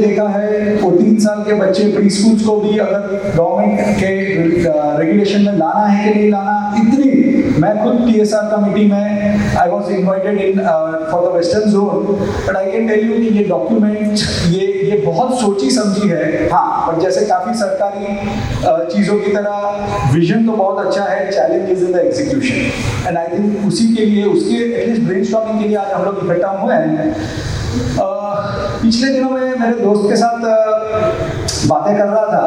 देखा है वो 3 साल के बच्चे प्री स्कूल्स को भी अगर गवर्नमेंट के रेगुलेशन में लाना है कि नहीं लाना, इतनी, मैं खुद TSR कमेटी में I was invited in for the western zone, but I can tell you कि ये डॉक्यूमेंट ये बहुत सोची समझी है। हाँ, पर जैसे काफ़ी सरकारी चीज़ों की तरह विजन तो बहुत अच्छा है, challenge is in the execution, and I think उसी के लिए, उसके एटलीस्ट ब्रेनस्टॉर्मिंग के लिए आज हम लोग इकट्ठा हुए हैं। पिछले दिनों में मेरे दोस्त के साथ बातें कर रहा था,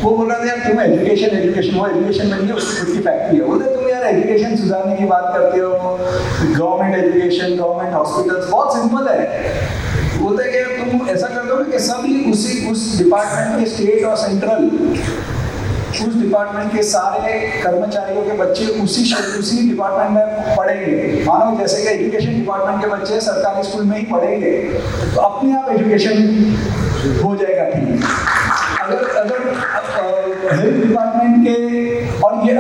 वो बोल रहा था यार तुम्हें एजुकेशन वो एजुकेशन में नहीं, उसकी खुद की फैक्ट्री है। बोलते तुम यार एजुकेशन सुधारने की बात करते हो, गवर्नमेंट एजुकेशन, गवर्नमेंट हॉस्पिटल्स, बहुत सिंपल है। बोलते हैं कि तुम ऐसा कर दो ना कि सभी उस डिपार्टमेंट के, स्टेट और सेंट्रल, उस डिपार्टमेंट के सारे कर्मचारियों के बच्चे उसी डिपार्टमेंट में पढ़ेंगे। मानो जैसे कि एजुकेशन डिपार्टमेंट के बच्चे सरकारी स्कूल में ही पढ़ेंगे, तो अपने आप एजुकेशन हो जाएगा ठीक। अगर हेल्थ डिपार्टमेंट के और ये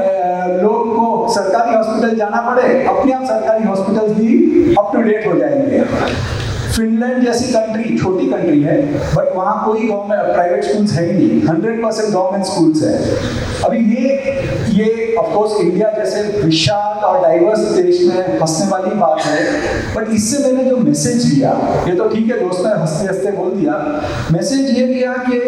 लोग को सरकारी हॉस्पिटल जाना पड़े, अपने आप सरकारी हॉस्पिटल्स भी अप टू डेट हो जाएंगे। फिनलैंड जैसी कंट्री, छोटी कंट्री है, बट वहाँ कोई गवर्नमेंट प्राइवेट स्कूल्स है ही नहीं, 100% गवर्नमेंट स्कूल्स है। अभी ये ऑफ कोर्स इंडिया जैसे विशाल और डाइवर्स देश में हंसने वाली बात है, बट इससे मैंने जो मैसेज लिया, ये तो ठीक है दोस्त ने हंसते हंसते बोल दिया, मैसेज ये लिया कि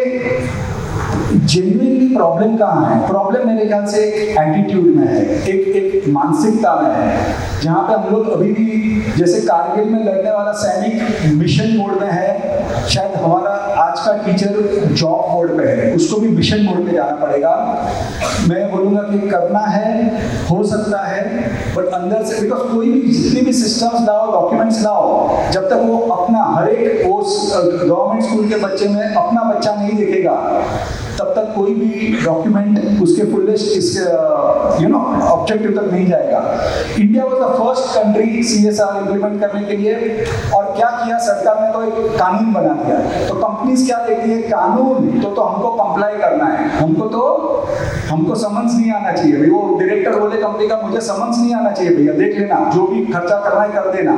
जेन्युइनली प्रॉब्लम कहाँ है। प्रॉब्लम मेरे ख्याल से एक एटीट्यूड में है, एक मानसिकता में है, जहाँ पे हम लोग अभी भी जैसे कारगिल में लड़ने वाला सैनिक मिशन मोड में है, शायद हमारा आज का टीचर जॉब मोड पे है, उसको भी मिशन मोड पे जाना पड़ेगा। मैं बोलूँगा कि करना है, हो सकता है, बट अंदर से, बिकॉज कोई भी जितनी भी सिस्टम्स लाओ, डॉक्यूमेंट्स लाओ, जब तक वो अपना हर एक गवर्नमेंट स्कूल के बच्चे में अपना बच्चा नहीं देखेगा, तब तक कोई भी डॉक्यूमेंट उसके फुलेस्ट ऑब्जेक्टिव तक नहीं जाएगा। India was the first country CSR implement करने के लिए, और क्या किया सरकार ने, तो एक कानून बना दिया। तो कंपनीज क्या देखती है, कानून तो हमको कंप्लाई करना है, हमको समन्स नहीं आना चाहिए भाई। वो डायरेक्टर बोले कंपनी का, मुझे समन्स नहीं आना चाहिए भैया, देख लेना, जो भी खर्चा करना है कर देना।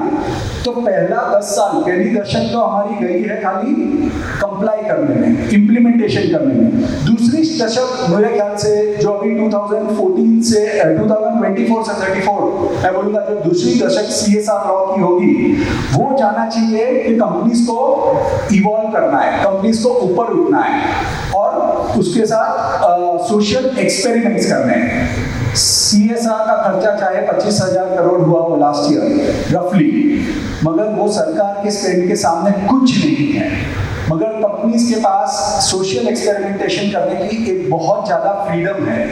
तो पहला 10 साल, पहली दशक तो हमारी गई है खाली कंप्लाई करने में, इम्प्लीमेंटेशन करने में। दूसरी दशक मेरे ख्याल से जो अभी 2014 से 2024 से 34, मैं बोलूँगा जो दूसरी दशक CSR लॉ की होगी, वो जाना चाहिए कि कंपनीज को इवॉल्व करना है, कंपनीज को ऊपर उठना है, और उसके साथ सोशल एक्सपेरिमेंट्स करने हैं। CSR का खर्चा चाहे 25,000 करोड़ हुआ वो लास्ट ईयर रफली, मगर वो सरकार के स्पेंड के सामने कुछ नहीं है। मगर कंपनीज के पास सोशल एक्सपेरिमेंटेशन करने की एक बहुत ज़्यादा फ्रीडम है।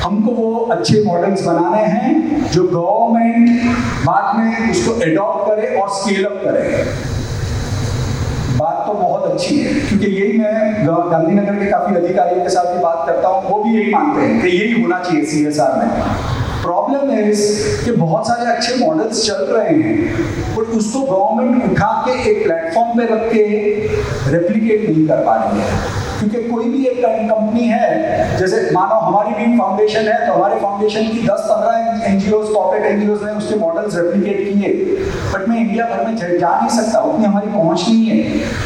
हमको वो अच्छे मॉडल्स बनाने हैं जो गवर्नमेंट बाद में उसको एडॉप्ट करे और स्केल अप करे। बात तो बहुत अच्छी है, क्योंकि यही मैं गांधीनगर के काफ़ी अधिकारियों के साथ भी बात करता हूँ, वो भी यही मानते हैं कि यही होना चाहिए CSR में। प्रॉब्लम है कि बहुत सारे अच्छे मॉडल्स चल रहे हैं, बट उसको गवर्नमेंट उठा के एक प्लेटफॉर्म पे रख के रेप्लिकेट नहीं कर पा रही है। क्योंकि कोई भी एक कंपनी है, जैसे मानो हमारी भी फाउंडेशन है, तो हमारे फाउंडेशन की 10-15 NGOs, कॉर्पोरेट NGOs ने उसके मॉडल्स रेप्लिकेट किए, बट मैं इंडिया भर में जा नहीं सकता, उतनी हमारी पहुंच नहीं है।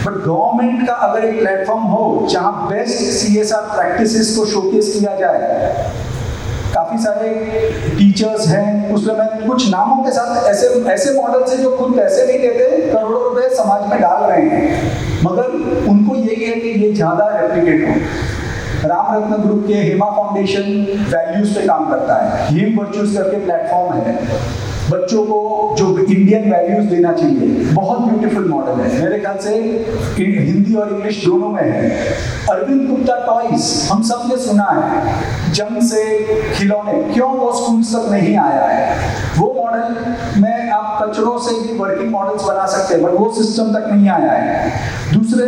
बट गवर्नमेंट का अगर एक प्लेटफॉर्म हो जहाँ बेस्ट CSR प्रैक्टिसेस को शोकेस किया जाए, काफ़ी सारे टीचर्स हैं, उसमें मैं कुछ नामों के साथ ऐसे मॉडल्स हैं जो खुद पैसे नहीं देते, करोड़ों रुपए समाज में डाल रहे हैं, मगर उनको यही है कि ये ज़्यादा रेप्लिकेट हो। राम रत्न ग्रुप के हेमा फाउंडेशन वैल्यूज पे काम करता है, हीम वर्चूज करके प्लेटफॉर्म है, बच्चों को जो इंडियन वैल्यूज देना चाहिए, बहुत ब्यूटीफुल मॉडल है, मेरे ख्याल से हिंदी और इंग्लिश दोनों में है। अरविंद गुप्ता टॉयज, हम सब ने सुना है, जंग से खिलौने, क्यों वो स्कूल्स तक नहीं आया है? वो मॉडल में आप कचरों से भी वर्किंग मॉडल्स बना सकते हैं, बट वो सिस्टम तक नहीं आया है। दूसरे,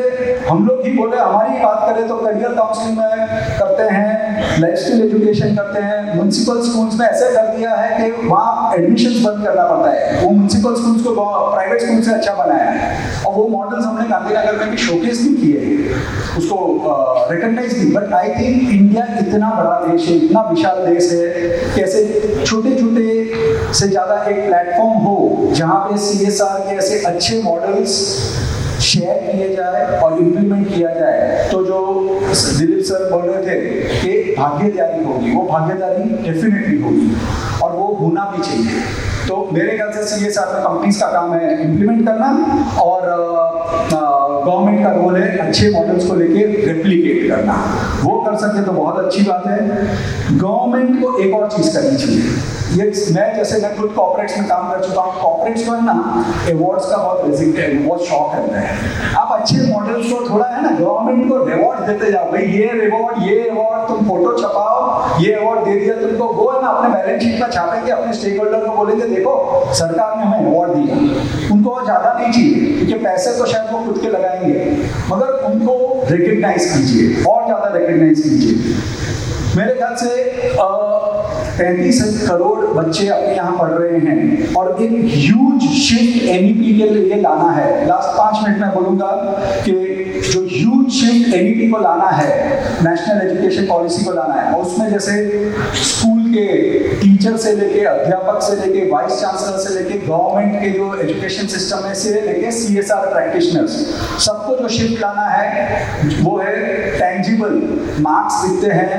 हम लोग ही बोले, हमारी बात करें तो करियर काउंसलिंग में करते हैं, लाइफ स्किल एजुकेशन करते हैं, म्युनिसिपल स्कूल्स में ऐसे कर दिया है कि वहाँ एडमिशन बंद करना पड़ता है। वो म्युनिसिपल स्कूल्स को प्राइवेट स्कूल से अच्छा बनाया है, और वो मॉडल्स हमने गांधीनगर में भी शोकेस भी किए, उसको रिकॉग्नाइज भी। बट आई थिंक इंडिया इतना बड़ा देश है, इतना विशाल देश है, कैसे छोटे छोटे से ज़्यादा एक प्लेटफॉर्म हो जहाँ पे CSR के ऐसे अच्छे मॉडल्स शेयर किए जाए और इम्प्लीमेंट किया जाए तो जो दिलीप सर बोल रहे थे कि भागीदारी होगी, वो भागीदारी डेफिनेटली होगी और वो होना भी चाहिए। तो मेरे ख्याल से CSR में कंपनीज का काम है इम्प्लीमेंट करना और गवर्नमेंट का रोल है अच्छे मॉडल्स को लेके रेप्लिकेट करना। वो कर सके तो बहुत अच्छी बात है। गवर्नमेंट को एक और चीज़ करनी चाहिए, ये मैं खुद कॉर्पोरेट्स में काम कर चुका हूँ। कॉर्पोरेट्स को है ना अवार्ड्स का बहुत शौक रहता है। आप अच्छे मॉडल्स को थोड़ा है ना गवर्नमेंट को रिवॉर्ड देते जाओ, भाई ये अवार्ड तुम फोटो छपाओ, ये अवार्ड दे दिया तुमको, वो है ना अपने बैलेंस शीट में छापेंगे, अपने स्टेक होल्डर को बोलेंगे देखो सरकार ने हमें अवार्ड दिया। उनको ज़्यादा नहीं चाहिए क्योंकि पैसे तो शायद वो खुद के लगाएंगे, मगर उनको रिकग्नाइज कीजिए और ज़्यादा रिकग्नाइज कीजिए। मेरे ख्याल से 35 करोड़ बच्चे अपने यहाँ पढ़ रहे हैं और एक ह्यूज शिफ्ट NEP के लिए लाना है। लास्ट 5 मिनट में बोलूँगा कि जो ह्यूज शिफ्ट NEP को लाना है, नेशनल एजुकेशन पॉलिसी को लाना है, और उसमें जैसे स्कूल के टीचर से लेके अध्यापक से लेके वाइस चांसलर से लेके गवर्नमेंट के जो एजुकेशन सिस्टम है से लेके CSR प्रैक्टिशनर्स, सबको जो शिफ्ट लाना है वो है टेंजिबल। मार्क्स दिखते हैं,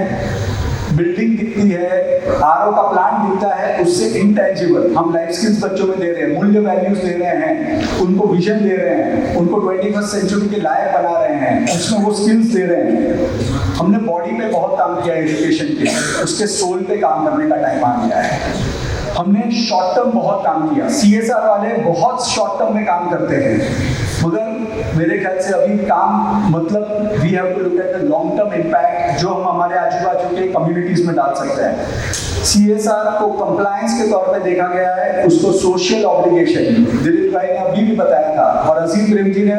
बिल्डिंग दिखती है, RO का प्लांट दिखता है, उससे इंटेंजिबल हम लाइफ स्किल्स बच्चों में दे रहे हैं, मूल्य वैल्यूज दे रहे हैं, उनको विजन दे रहे हैं, उनको 21st सेंचुरी के लायक बना रहे हैं, उसमें वो स्किल्स दे रहे हैं। हमने बॉडी पे बहुत काम किया एजुकेशन के, उसके सोल पे काम करने का टाइम आ गया है। हमने शॉर्ट टर्म बहुत काम किया, CSR वाले बहुत शॉर्ट टर्म में काम करते हैं, मगर मेरे ख्याल से अभी काम मतलब we have to look at the long term impact जो हम हमारे आजू बाजू के कम्युनिटीज में डाल सकते हैं। CSR को कंप्लायंस के तौर पे देखा गया है, उसको सोशल ऑब्लिगेशन, दिलीप भाई ने अभी भी बताया था और अजीम प्रेम जी ने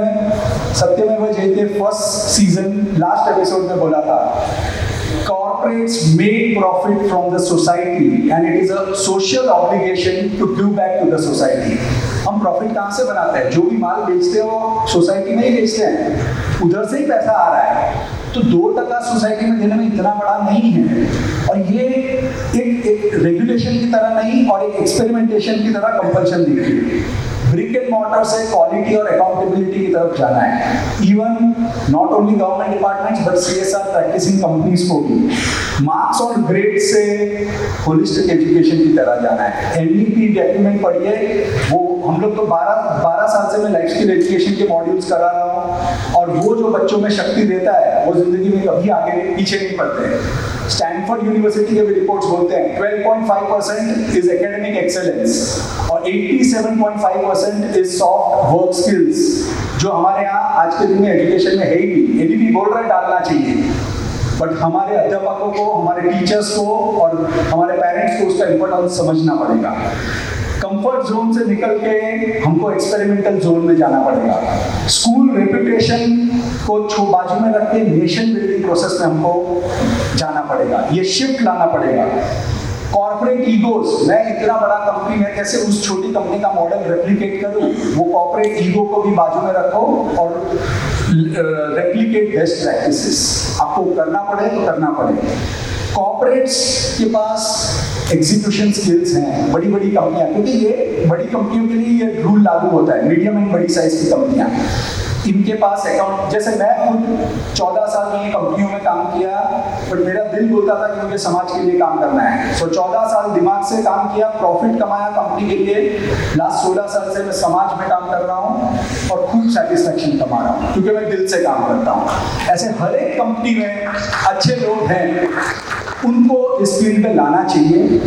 सत्यमेव जयते फर्स्ट सीजन लास्ट एपिसोड में बोला था, corporates make profit from the society and it is a social obligation to give back to the society। हम प्रॉफिट कहाँ से बनाते हैं? जो भी माल बेचते हो सोसाइटी में ही बेचते हैं, उधर से ही पैसा आ रहा है, तो 2% सोसाइटी में देने में इतना बड़ा नहीं है। और ये एक रेगुलेशन की तरह नहीं और एक एक्सपेरिमेंटेशन की तरह कंपल्शन दिखती है। ब्रिक एंड मॉर्टर से क्वालिटी और अकाउंटेबिलिटी की तरफ जाना है। Even not only government departments but CSR practicing companies को भी मार्क्स और ग्रेड से होलिस्टिक एजुकेशन की तरह जाना है। NEP डॉक्यूमेंट पढ़िए, वो हम लोग तो 12 साल से मैं लाइफ स्किल एजुकेशन के मॉड्यूल्स करा रहा हूँ और वो जो बच्चों में शक्ति देता है वो जिंदगी में कभी आगे पीछे नहीं पड़ते। स्टैनफोर्ड यूनिवर्सिटी के भी रिपोर्ट्स बोलते हैं 12.5% इज एकेडमिक एक्सेलेंस और 87.5% इज सॉफ्ट वर्क स्किल्स, जो हमारे यहाँ आज के दिन में एजुकेशन में है ही नहीं। NEP बोल रहा है डालना चाहिए, बट हमारे अध्यापकों को, हमारे टीचर्स को और हमारे पेरेंट्स को उसका इम्पोर्टेंस समझना पड़ेगा। कंफर्ट जोन से निकल के हमको एक्सपेरिमेंटल जोन में जाना पड़ेगा। स्कूल रेपुटेशन को बाजू में रख के नेशन बिल्डिंग प्रोसेस में हमको जाना पड़ेगा, ये शिफ्ट लाना पड़ेगा। कॉर्पोरेट ईगोस, मैं इतना बड़ा कंपनी में कैसे उस छोटी कंपनी का मॉडल रेप्लिकेट करूं, वो कॉर्पोरेट ईगो को भी बाजू में रखो और रेप्लिकेट बेस्ट प्रैक्टिसेस। आपको करना पड़े तो करना पड़े। कॉर्पोरेट्स के पास एग्जीक्यूशन स्किल्स हैं, बड़ी बड़ी कंपनियां, क्योंकि ये बड़ी कंपनियों के लिए ये रूल लागू होता है, मीडियम एंड बड़ी साइज की कंपनियां, इनके पास अकाउंट, जैसे मैं खुद 14 साल में कंपनियों में काम किया, बट मेरा दिल बोलता था कि मुझे समाज के लिए काम करना है। सो 14 साल दिमाग से काम किया, प्रॉफिट कमाया कंपनी के लिए। लास्ट 16 साल से मैं समाज में काम कर रहा हूँ और खूब सेटिस्फैक्शन कमा रहा हूँ क्योंकि मैं दिल से काम करता हूँ। ऐसे हर एक कंपनी में अच्छे लोग हैं, उनको इस फील्ड में लाना चाहिए।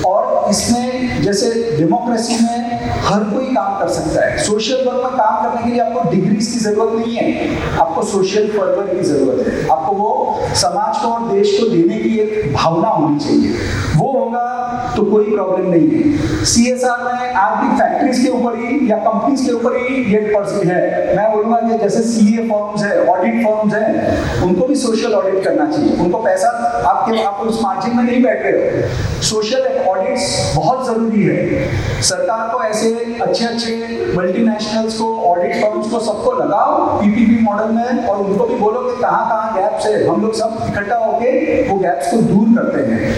और इसमें जैसे डेमोक्रेसी में हर कोई काम कर सकता है। सोशल वर्क में काम करने के लिए आपको डिग्रीज की जरूरत नहीं है, आपको सोशल फर्वर की जरूरत है। आपको वो समाज को और देश को देने की एक भावना होनी चाहिए, वो होगा तो कोई प्रॉब्लम नहीं है। CSR में आज भी फैक्ट्रीज के ऊपर ही या कंपनीज के ऊपर ही ये पर्सन है। मैं बोलूँगा कि जैसे CA फर्म्स है, ऑडिट फर्म्स हैं, उनको भी सोशल ऑडिट करना चाहिए। उनको पैसा आप उस मार्जिन में नहीं बैठ रहे हो, सोशल ऑडिट्स बहुत जरूरी है। सरकार को ऐसे अच्छे मल्टीनेशनल्स को, ऑडिट फर्म्स को, सबको लगाओ PPP मॉडल में और उनको भी बोलो कि कहाँ गैप्स है, हम लोग सब इकट्ठा होके वो गैप्स को दूर करते हैं।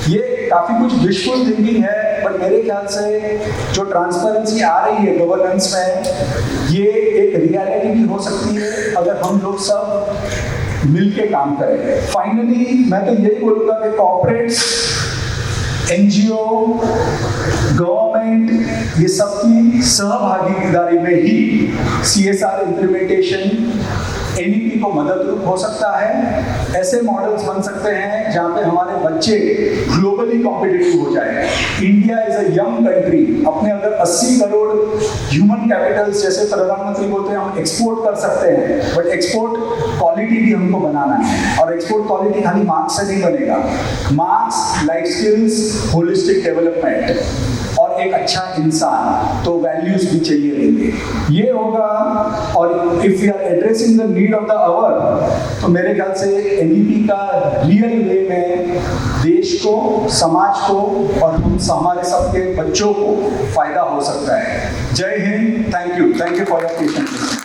ये काफी कुछ विशफुल थिंकिंग है, बट मेरे ख्याल से जो ट्रांसपेरेंसी आ रही है गवर्नेंस में, ये एक रियलिटी भी हो सकती है अगर हम लोग सब मिलके काम करें। फाइनली मैं तो यही बोलूंगा कि कॉर्पोरेट्स, एनजीओ, गवर्नमेंट, ये सबकी सहभागीदारी में ही CSR इम्प्लीमेंटेशन एनईपी को मददरूप हो सकता है। ऐसे मॉडल्स बन सकते हैं जहां पे हमारे बच्चे ग्लोबली कॉम्पिटिटिव हो जाए। India is a young country, अपने अगर 80 करोड़ ह्यूमन कैपिटल्स, जैसे प्रधानमंत्री बोलते हैं, हम एक्सपोर्ट कर सकते हैं, बट एक्सपोर्ट क्वालिटी भी हमको बनाना है। और एक्सपोर्ट क्वालिटी खाली मार्क्स से नहीं बनेगा, marks, life skills, holistic development और एक अच्छा इंसान, तो वैल्यूज भी चाहिए रहेंगे, ये होगा। और if we are addressing the need of the hour, तो मेरे ख्याल से एनईपी का रियल वे में देश को, समाज को और हम हमारे सबके बच्चों को फायदा हो सकता है। जय Hind, thank you for your patience.